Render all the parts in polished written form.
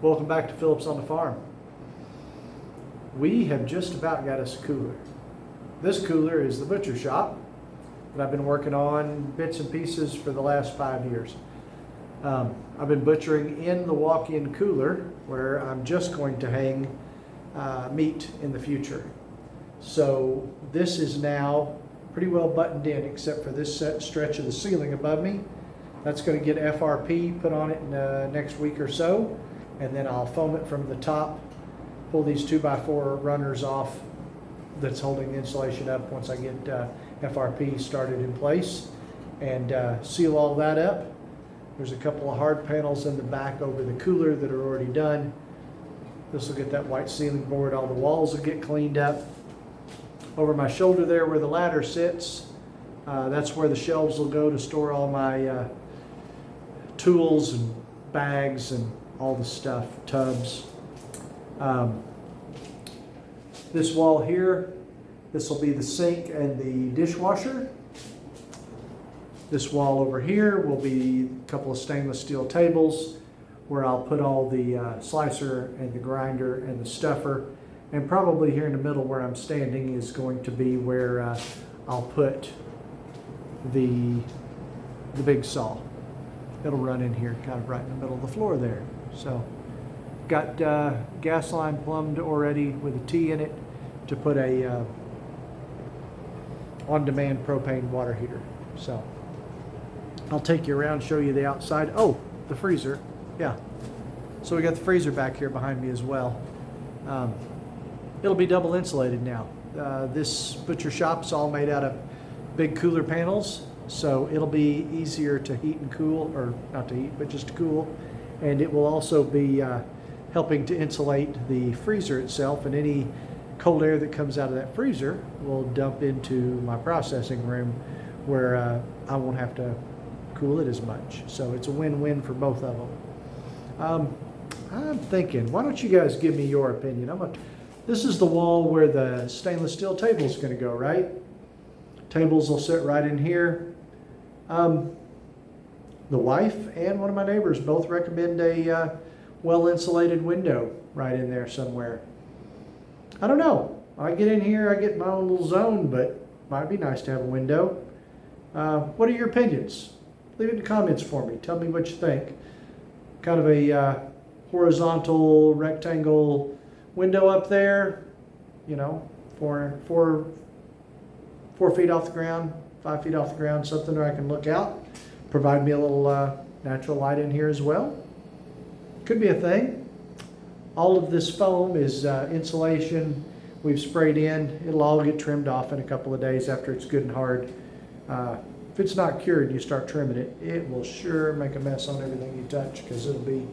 Welcome back to Phillips on the Farm. We have just about got us a cooler. This cooler is the butcher shop that I've been working on bits and pieces for the last 5 years. I've been butchering in the walk-in cooler where I'm just going to hang meat in the future. So this is now pretty well buttoned in except for this set stretch of the ceiling above me. That's going to get FRP put on it in the next week or so, and then I'll foam it from the top, pull these 2x4 runners off that's holding the insulation up once I get FRP started in place, and seal all that up. There's a couple of hard panels in the back over the cooler that are already done. This will get that white ceiling board, all the walls will get cleaned up. Over my shoulder there where the ladder sits, that's where the shelves will go to store all my tools and bags and all the stuff, tubs. This wall here, this will be the sink and the dishwasher. This wall over here will be a couple of stainless steel tables where I'll put all the slicer and the grinder and the stuffer. And probably here in the middle where I'm standing is going to be where I'll put the big saw. It'll run in here kind of right in the middle of the floor there. So got gas line plumbed already with a T in it to put a on-demand propane water heater. So I'll take you around, show you the outside. Oh, the freezer, yeah. So we got the freezer back here behind me as well. It'll be double insulated now. This butcher shop's all made out of big cooler panels, so it'll be easier to heat and cool, or not to heat, but just to cool. And it will also be helping to insulate the freezer itself, and any cold air that comes out of that freezer will dump into my processing room where I won't have to cool it as much. So it's a win-win for both of them. I'm thinking, why don't you guys give me your opinion? This is the wall where the stainless steel table is going to go, right? Tables will sit right in here. The wife and one of my neighbors both recommend a well-insulated window right in there somewhere. I don't know. I get in here, I get my own little zone, but might be nice to have a window. What are your opinions? Leave it in the comments for me. Tell me what you think. Kind of a horizontal rectangle window up there, you know, 4 feet off the ground, 5 feet off the ground, something where I can look out. Provide me a little natural light in here as well. Could be a thing. All of this foam is insulation we've sprayed in. It'll all get trimmed off in a couple of days after it's good and hard. If it's not cured and you start trimming it, it will sure make a mess on everything you touch because it'll be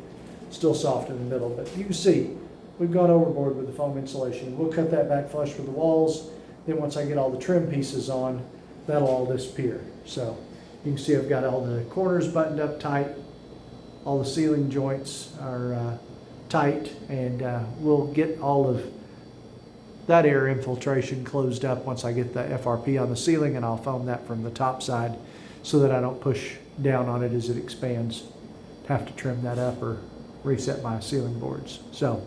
still soft in the middle. But you can see, we've gone overboard with the foam insulation. We'll cut that back flush with the walls. Then once I get all the trim pieces on, that'll all disappear. So you can see I've got all the corners buttoned up tight. All the ceiling joints are tight, and we'll get all of that air infiltration closed up once I get the FRP on the ceiling, and I'll foam that from the top side so that I don't push down on it as it expands. Have to trim that up or reset my ceiling boards. So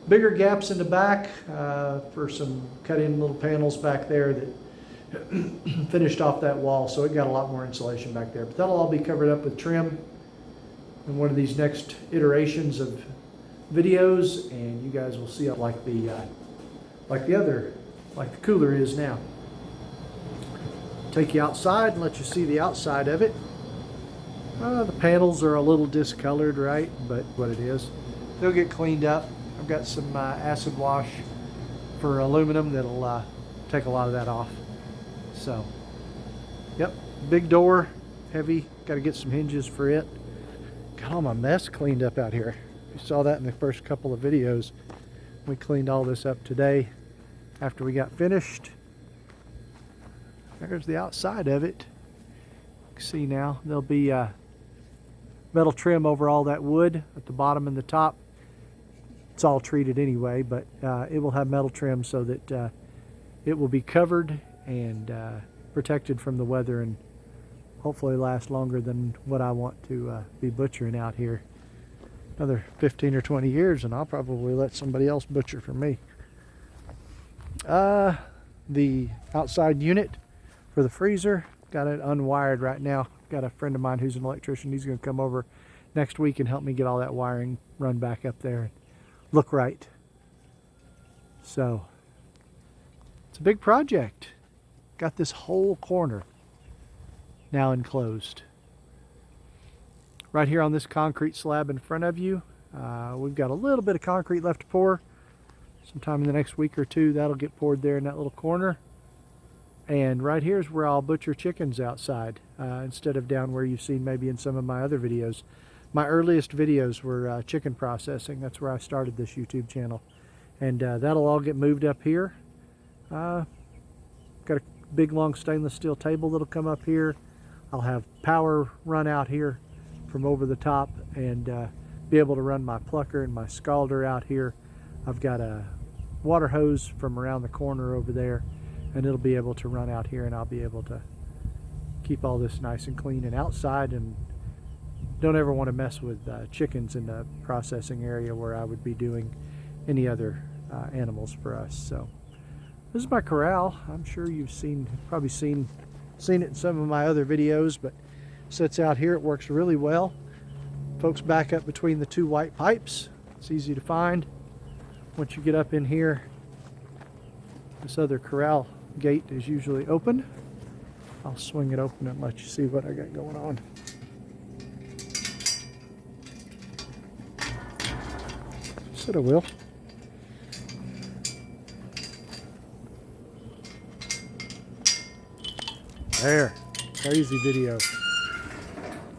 bigger gaps in the back for some cut-in little panels back there that finished off that wall, so it got a lot more insulation back there. But that'll all be covered up with trim in one of these next iterations of videos, and you guys will see it like the cooler is now. Take you outside and let you see the outside of it. The panels are a little discolored, right? But what it is, they'll get cleaned up. I've got some acid wash for aluminum that'll take a lot of that off. So, yep, big door, heavy. Got to get some hinges for it. Got all my mess cleaned up out here. You saw that in the first couple of videos. We cleaned all this up today after we got finished. There's the outside of it. You can see now there'll be metal trim over all that wood at the bottom and the top. It's all treated anyway, but it will have metal trim so that it will be covered and protected from the weather and hopefully last longer than what I want to be butchering out here. another 15 or 20 years, and I'll probably let somebody else butcher for me. The outside unit for the freezer, got it unwired right now. Got a friend of mine who's an electrician. He's going to come over next week and help me get all that wiring run back up there and look right. So it's a big project. Got this whole corner now enclosed. Right here on this concrete slab in front of you, we've got a little bit of concrete left to pour. Sometime in the next week or two, that'll get poured there in that little corner. And right here is where I'll butcher chickens outside, instead of down where you've seen maybe in some of my other videos. My earliest videos were chicken processing. That's where I started this YouTube channel. And that'll all get moved up here. Got a big long stainless steel table that'll come up here. I'll have power run out here from over the top, and be able to run my plucker and my scalder out here. I've got a water hose from around the corner over there, and it'll be able to run out here, and I'll be able to keep all this nice and clean and outside, and don't ever want to mess with chickens in the processing area where I would be doing any other animals for us. So this is my corral. I'm sure you've probably seen it in some of my other videos, but it sits out here. It works really well. Folks back up between the two white pipes. It's easy to find. Once you get up in here, this other corral gate is usually open. I'll swing it open and let you see what I got going on. Said I will. There, crazy video.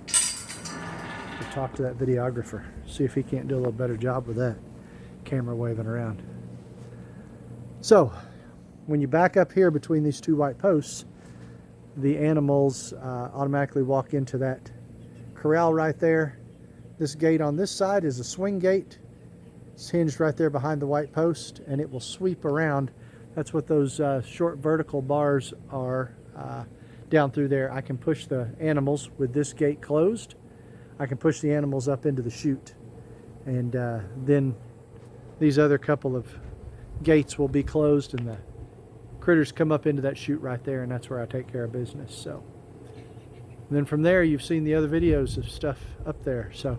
We'll talk to that videographer, see if he can't do a little better job with that camera waving around. So, when you back up here between these two white posts, the animals automatically walk into that corral right there. This gate on this side is a swing gate. It's hinged right there behind the white post, and it will sweep around. That's what those short vertical bars are down through there. I can push the animals with this gate closed. I can push the animals up into the chute, and then these other couple of gates will be closed, and the critters come up into that chute right there, and that's where I take care of business. So, and then from there, you've seen the other videos of stuff up there. So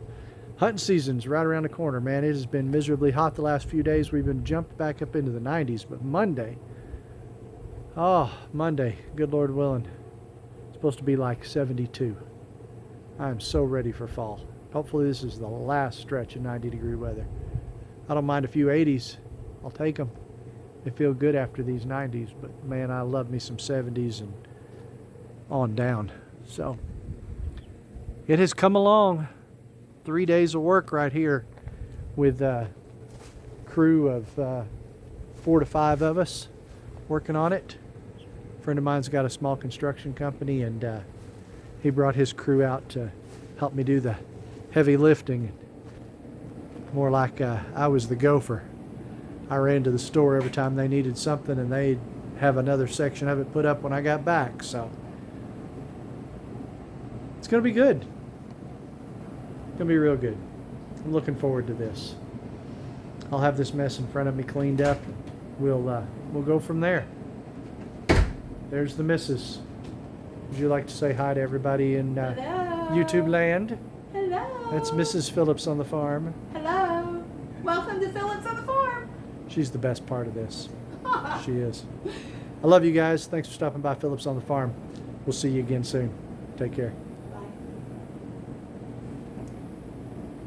hunting season's right around the corner, man. It has been miserably hot the last few days. We've been jumped back up into the 90s, but Monday, good Lord willing, it's supposed to be like 72. I'm so ready for fall. Hopefully this is the last stretch of 90-degree weather. I don't mind a few 80s. I'll take them. They feel good after these 90s, but man, I love me some 70s and on down. So it has come along. 3 days of work right here with a crew of 4 to 5 of us working on it. A friend of mine's got a small construction company, and he brought his crew out to help me do the heavy lifting. More like I was the gopher. I ran to the store every time they needed something, and they'd have another section of it put up when I got back. So it's going to be good. It's going to be real good. I'm looking forward to this. I'll have this mess in front of me cleaned up. We'll go from there. There's the missus. Would you like to say hi to everybody in YouTube land? Hello. That's Mrs. Phillips on the farm. Hello. Welcome to Phillips on the Farm. She's the best part of this. She is. I love you guys. Thanks for stopping by Phillips on the Farm. We'll see you again soon. Take care.